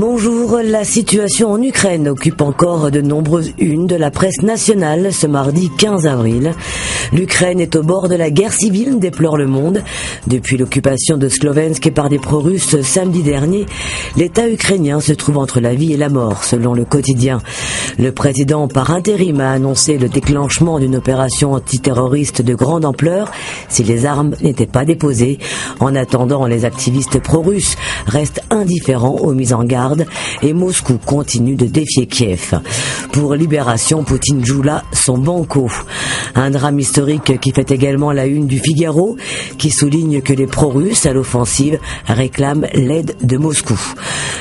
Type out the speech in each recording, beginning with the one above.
Bonjour, la situation en Ukraine occupe encore de nombreuses unes de la presse nationale ce mardi 15 avril. L'Ukraine est au bord de la guerre civile, déplore Le Monde. Depuis l'occupation de Slovensk par des pro-russes samedi dernier, l'État ukrainien se trouve entre la vie et la mort, selon le quotidien. Le président par intérim a annoncé le déclenchement d'une opération antiterroriste de grande ampleur si les armes n'étaient pas déposées. En attendant, les activistes pro-russes restent indifférents aux mises en garde et Moscou continue de défier Kiev. Pour Libération, Poutine joue là son banco. Un drame historique qui fait également la une du Figaro, qui souligne que les pro-russes à l'offensive réclament l'aide de Moscou.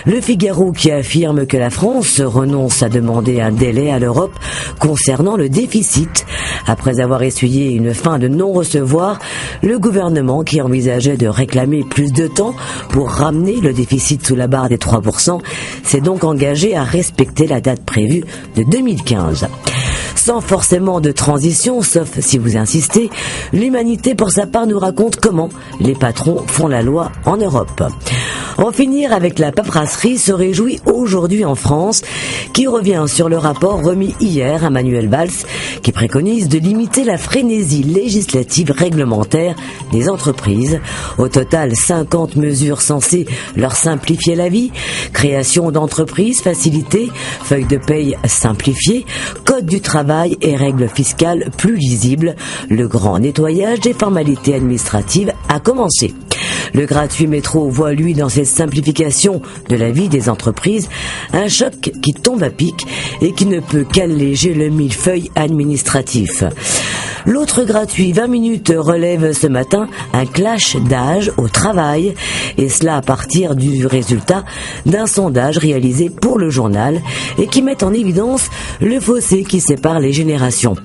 Le Figaro qui affirme que la France renonce à demander un délai à l'Europe concernant le déficit. Après avoir essuyé une fin de non-recevoir, le gouvernement qui envisageait de réclamer plus de temps pour ramener le déficit sous la barre des 3%, s'est donc engagé à respecter la date prévue de 2015. Sans forcément de transition, sauf si vous insistez, l'Humanité pour sa part nous raconte comment les patrons font la loi en Europe. En finir avec la paperasserie se réjouit aujourd'hui en France, qui revient sur le rapport remis hier à Manuel Valls, qui préconise de limiter la frénésie législative réglementaire des entreprises. Au total, 50 mesures censées leur simplifier la vie: création d'entreprises facilitée, feuille de paye simplifiée, code du travail et règles fiscales plus lisibles. Le grand nettoyage des formalités administratives a commencé. Le gratuit métro voit, lui, dans cette simplification de la vie des entreprises, un choc qui tombe à pic et qui ne peut qu'alléger le millefeuille administratif. L'autre gratuit 20 minutes relève ce matin un clash d'âge au travail, et cela à partir du résultat d'un sondage réalisé pour le journal et qui met en évidence le fossé qui sépare les générations.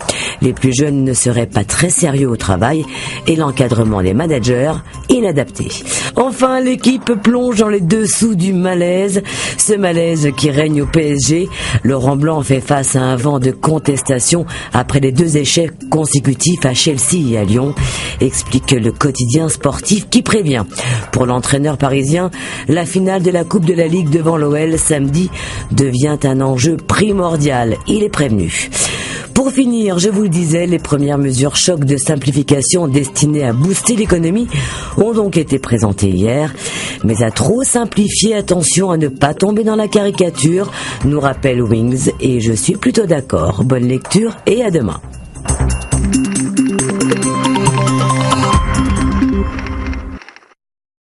Les plus jeunes ne seraient pas très sérieux au travail et l'encadrement des managers inadapté. Enfin, l'équipe plonge dans les dessous du malaise. Ce malaise qui règne au PSG. Laurent Blanc fait face à un vent de contestation après les 2 échecs consécutifs à Chelsea et à Lyon, explique le quotidien sportif qui prévient. Pour l'entraîneur parisien, la finale de la Coupe de la Ligue devant l'OL samedi devient un enjeu primordial. Il est prévenu. Pour finir, je vous le disais, les premières mesures choc de simplification destinées à booster l'économie ont donc été présentées hier. Mais à trop simplifier, attention à ne pas tomber dans la caricature, nous rappelle Wings, et je suis plutôt d'accord. Bonne lecture et à demain.